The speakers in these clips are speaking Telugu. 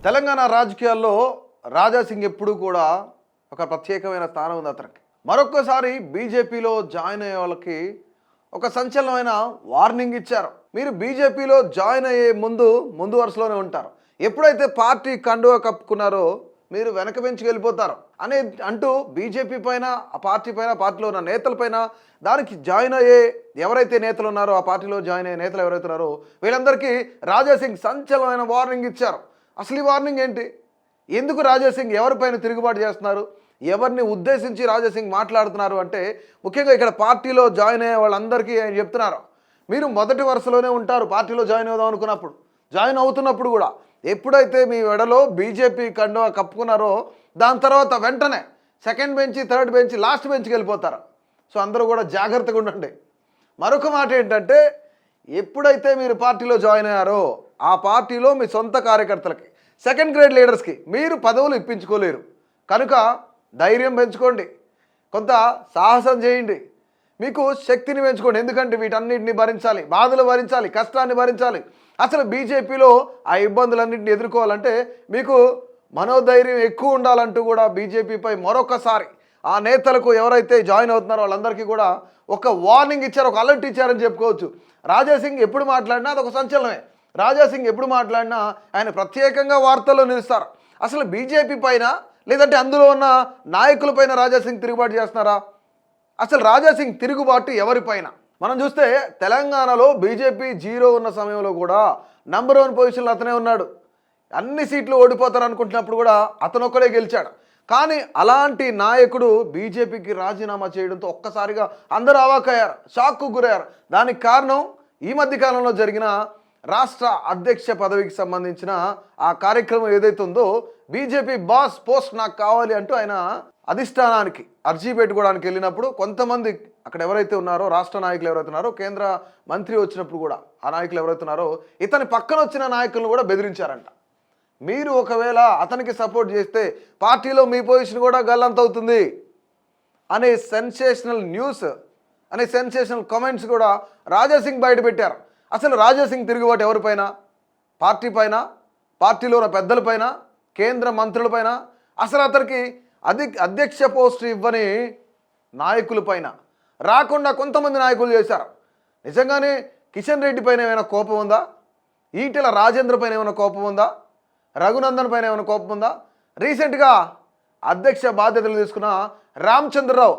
తెలంగాణ రాజకీయాల్లో రాజా సింగ్ ఎప్పుడూ కూడా ఒక ప్రత్యేకమైన స్థానం ఉంది అతనికి. మరొక్కసారి బీజేపీలో జాయిన్ అయ్యే వాళ్ళకి ఒక సంచలనమైన వార్నింగ్ ఇచ్చారు. మీరు బీజేపీలో జాయిన్ అయ్యే ముందు వరుసలోనే ఉంటారు. ఎప్పుడైతే పార్టీ కండువా కప్పుకున్నారో మీరు వెనక బెంచ్కి వెళ్ళిపోతారు అంటూ బీజేపీ పైన, ఆ పార్టీ పైన, పార్టీలో ఉన్న నేతలపైన, దానికి జాయిన్ అయ్యే ఎవరైతే నేతలు ఉన్నారో, ఆ పార్టీలో జాయిన్ అయ్యే నేతలు ఎవరైతే ఉన్నారో వీళ్ళందరికీ రాజా సింగ్ సంచలనమైన వార్నింగ్ ఇచ్చారు. అసలు ఈ వార్నింగ్ ఏంటి? ఎందుకు రాజా సింగ్ ఎవరిపైన తిరుగుబాటు చేస్తున్నారు? ఎవరిని ఉద్దేశించి రాజా సింగ్ మాట్లాడుతున్నారు అంటే, ముఖ్యంగా ఇక్కడ పార్టీలో జాయిన్ అయ్యే వాళ్ళందరికీ ఆయన చెప్తున్నారు, మీరు మొదటి వరుసలోనే ఉంటారు. పార్టీలో జాయిన్ అవుదాం అనుకున్నప్పుడు, జాయిన్ అవుతున్నప్పుడు కూడా ఎప్పుడైతే మీ వెడలో బీజేపీ కండువా కప్పుకున్నారో దాని తర్వాత వెంటనే second bench, third bench, last బెంచ్కి వెళ్ళిపోతారు. సో అందరూ కూడా జాగ్రత్తగా ఉండండి. మరొక మాట ఏంటంటే, ఎప్పుడైతే మీరు పార్టీలో జాయిన్ అయ్యారో ఆ పార్టీలో మీ సొంత కార్యకర్తలకి, సెకండ్ గ్రేడ్ లీడర్స్కి మీరు పదవులు ఇప్పించుకోలేరు. కనుక ధైర్యం పెంచుకోండి, కొంత సాహసం చేయండి, మీకు శక్తిని పెంచుకోండి. ఎందుకంటే వీటన్నిటిని భరించాలి, బాధలు భరించాలి, కష్టాన్ని భరించాలి. అసలు బీజేపీలో ఆ ఇబ్బందులన్నింటిని ఎదుర్కోవాలంటే మీకు మనోధైర్యం ఎక్కువ ఉండాలంటూ కూడా బీజేపీపై మరొకసారి ఆ నేతలకు ఎవరైతే జాయిన్ అవుతున్నారో వాళ్ళందరికీ కూడా ఒక వార్నింగ్ ఇచ్చారు, ఒక అలర్ట్ ఇచ్చారని చెప్పుకోవచ్చు. రాజా సింగ్ ఎప్పుడు మాట్లాడినా అదొక సంచలనమే. రాజా సింగ్ ఎప్పుడు మాట్లాడినా ఆయన ప్రత్యేకంగా వార్తల్లో నిలుస్తారు. అసలు బీజేపీ పైన, లేదంటే అందులో ఉన్న నాయకులపైన రాజా సింగ్ తిరుగుబాటు చేస్తున్నారా? అసలు రాజా సింగ్ తిరుగుబాటు ఎవరిపైన? మనం చూస్తే తెలంగాణలో బీజేపీ 0 ఉన్న సమయంలో కూడా నంబర్ 1 పొజిషన్లో అతనే ఉన్నాడు. అన్ని సీట్లు ఓడిపోతారు అనుకుంటున్నప్పుడు కూడా అతను ఒక్కడే గెలిచాడు. కానీ అలాంటి నాయకుడు బీజేపీకి రాజీనామా చేయడంతో ఒక్కసారిగా అందరూ అవాక్కయ్యారు, షాక్కు గురయ్యారు. దానికి కారణం ఈ మధ్య కాలంలో జరిగిన రాష్ట్ర అధ్యక్ష పదవికి సంబంధించిన ఆ కార్యక్రమం ఏదైతే ఉందో, బీజేపీ బాస్ పోస్ట్ నాకు కావాలి అంటూ ఆయన అధిష్టానానికి అర్జీ పెట్టుకోవడానికి వెళ్ళినప్పుడు కొంతమంది అక్కడ ఎవరైతే ఉన్నారో, రాష్ట్ర నాయకులు ఎవరైతే ఉన్నారో, కేంద్ర మంత్రి వచ్చినప్పుడు కూడా ఆ నాయకులు ఎవరైతే ఉన్నారో ఇతని పక్కన వచ్చిన నాయకులను కూడా బెదిరించారంట. మీరు ఒకవేళ అతనికి సపోర్ట్ చేస్తే పార్టీలో మీ పొజిషన్ కూడా గల్లంతవుతుంది అనే సెన్సేషనల్ న్యూస్, అనే సెన్సేషనల్ కామెంట్స్ కూడా రాజా సింగ్ బయట పెట్టారు. అసలు రాజా సింగ్ తిరుగుబాటు ఎవరిపైన? పార్టీ పైన, పార్టీలో ఉన్న పెద్దలపైన, కేంద్ర మంత్రులపైన, అసలు అతనికి అధ్యక్ష పోస్టు ఇవ్వని నాయకులపైన, రాకుండా కొంతమంది నాయకులు చేశారు. నిజంగానే కిషన్ రెడ్డి పైన ఏమైనా కోపం ఉందా? ఈటెల రాజేంద్ర పైన ఏమైనా కోపం ఉందా? రఘునందన్ పైన ఏమైనా కోపం ఉందా? రీసెంట్గా అధ్యక్ష బాధ్యతలు తీసుకున్న రామచంద్రరావు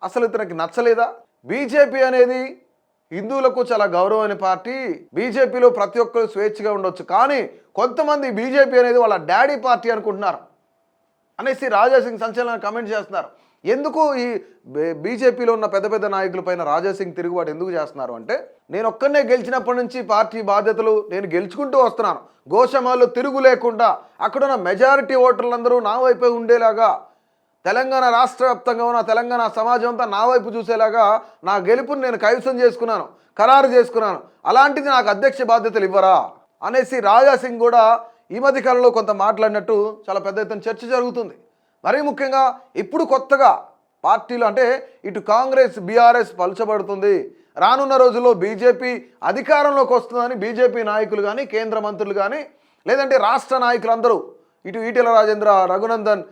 అసలు ఇతనికి నచ్చలేదా? బీజేపీ అనేది హిందువులకు చాలా గౌరవమైన పార్టీ, బీజేపీలో ప్రతి ఒక్కరు స్వేచ్ఛగా ఉండొచ్చు, కానీ కొంతమంది బీజేపీ అనేది వాళ్ళ డాడీ పార్టీ అనుకుంటున్నారు అనేసి రాజా సింగ్ సంచలన కామెంట్ చేస్తున్నారు. ఎందుకు ఈ బీజేపీలో ఉన్న పెద్ద పెద్ద నాయకులపైన రాజా సింగ్ తిరుగుబాటు ఎందుకు చేస్తున్నారు అంటే, నేను ఒక్కనే గెలిచినప్పటి నుంచి పార్టీ బాధ్యతలు నేను గెలుచుకుంటూ వస్తున్నాను, గోషమాల్లో తిరుగు లేకుండా అక్కడున్న మెజారిటీ ఓటర్లందరూ నా వైపే ఉండేలాగా, తెలంగాణ రాష్ట్ర వ్యాప్తంగా ఉన్న తెలంగాణ సమాజం అంతా నా వైపు చూసేలాగా నా గెలుపుని నేను కైవసం చేసుకున్నాను, ఖరారు చేసుకున్నాను. అలాంటిది నాకు అధ్యక్ష బాధ్యతలు ఇవ్వరా అనేసి రాజా సింగ్ కూడా ఈ మధ్య కాలంలో కొంత మాట్లాడినట్టు చాలా పెద్ద ఎత్తున చర్చ జరుగుతుంది. మరీ ముఖ్యంగా ఇప్పుడు కొత్తగా పార్టీలు అంటే ఇటు కాంగ్రెస్, బీఆర్ఎస్ పలుచబడుతుంది, రానున్న రోజుల్లో బీజేపీ అధికారంలోకి వస్తుందని బీజేపీ నాయకులు కానీ, కేంద్ర మంత్రులు కానీ, లేదంటే రాష్ట్ర నాయకులందరూ ఇటు ఈటెల రాజేంద్ర, రఘునందన్,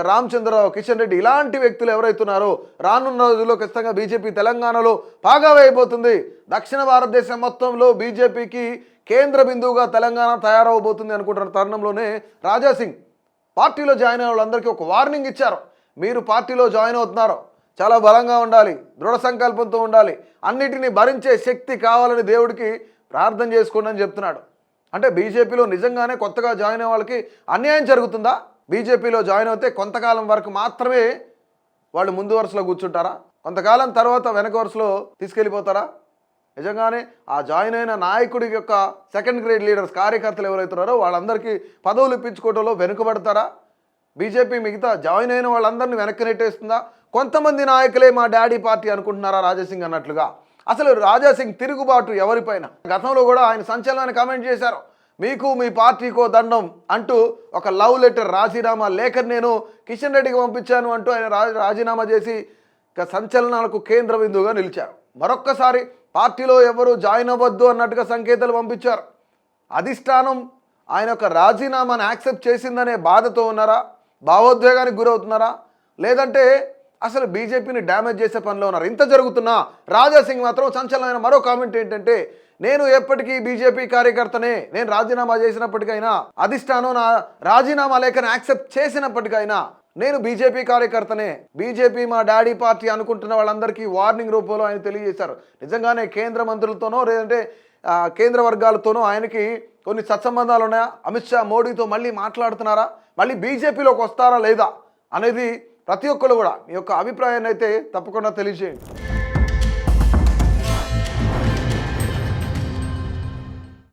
రామచంద్రరావు, కిషన్ రెడ్డి ఇలాంటి వ్యక్తులు ఎవరైతున్నారో రానున్న రోజుల్లో ఖచ్చితంగా బీజేపీ తెలంగాణలో పాగా వేయబోతుంది. దక్షిణ భారతదేశం మొత్తంలో బీజేపీకి కేంద్ర బిందువుగా తెలంగాణ తయారవబోతుంది అనుకుంటున్న తరుణంలోనే రాజా సింగ్ పార్టీలో జాయిన్ అయిన వాళ్ళందరికీ ఒక వార్నింగ్ ఇచ్చారు. మీరు పార్టీలో జాయిన్ అవుతున్నారు, చాలా బలంగా ఉండాలి, దృఢ సంకల్పంతో ఉండాలి, అన్నిటినీ భరించే శక్తి కావాలని దేవుడికి ప్రార్థన చేసుకోండి అని చెప్తున్నాడు. అంటే బీజేపీలో నిజంగానే కొత్తగా జాయిన్ అయ్యే వాళ్ళకి అన్యాయం జరుగుతుందా? బీజేపీలో జాయిన్ అవుతే కొంతకాలం వరకు మాత్రమే వాళ్ళు ముందు వరుసలో కూర్చుంటారా? కొంతకాలం తర్వాత వెనక వరుసలో తీసుకెళ్ళిపోతారా? నిజంగానే ఆ జాయిన్ అయిన నాయకుడి యొక్క సెకండ్ గ్రేడ్ లీడర్స్, కార్యకర్తలు ఎవరైతున్నారో వాళ్ళందరికీ పదవులు ఇప్పించుకోవడంలో వెనుకబడతారా? బీజేపీ మిగతా జాయిన్ అయిన వాళ్ళందరినీ వెనక్కి నెట్టేస్తుందా? కొంతమంది నాయకులే మా డాడీ పార్టీ అనుకుంటున్నారా రాజా సింగ్ అన్నట్లుగా? అసలు రాజా సింగ్ తిరుగుబాటు ఎవరిపైన? గతంలో కూడా ఆయన సంచలనాన్ని కామెంట్ చేశారు, మీకు మీ పార్టీకో దండం అంటూ ఒక లవ్ లెటర్, రాజీనామా లేఖను నేను కిషన్ రెడ్డికి పంపించాను అంటూ ఆయన రాజీనామా చేసి సంచలనాలకు కేంద్ర బిందువుగా నిలిచారు. మరొక్కసారి పార్టీలో ఎవరు జాయిన్ అవ్వద్దు అన్నట్టుగా సంకేతాలు పంపించారు. అధిష్టానం ఆయన యొక్క రాజీనామాను యాక్సెప్ట్ చేసిందనే బాధతో ఉన్నారా, భావోద్వేగానికి గురవుతున్నారా, లేదంటే అసలు బీజేపీని డ్యామేజ్ చేసే పనిలో ఉన్నారు? ఇంత జరుగుతున్నా రాజా సింగ్ మాత్రం సంచలనమైన మరో కామెంట్ ఏంటంటే, నేను ఎప్పటికీ బీజేపీ కార్యకర్తనే, నేను రాజీనామా చేసినప్పటికైనా, అధిష్టానం నా రాజీనామా లేఖను యాక్సెప్ట్ చేసినప్పటికైనా నేను బీజేపీ కార్యకర్తనే, బీజేపీ మా డాడీ పార్టీ అనుకుంటున్న వాళ్ళందరికీ వార్నింగ్ రూపంలో ఆయన తెలియజేశారు. నిజంగానే కేంద్ర మంత్రులతోనో లేదంటే కేంద్ర వర్గాలతోనో ఆయనకి కొన్ని సత్సంబంధాలు ఉన్నాయా, అమిత్ షా మోడీతో మళ్ళీ మాట్లాడుతున్నారా, మళ్ళీ బీజేపీలోకి వస్తారా లేదా అనేది ప్రతి ఒక్కరు కూడా మీ యొక్క అభిప్రాయాన్ని అయితే తప్పకుండా తెలియజేయండి.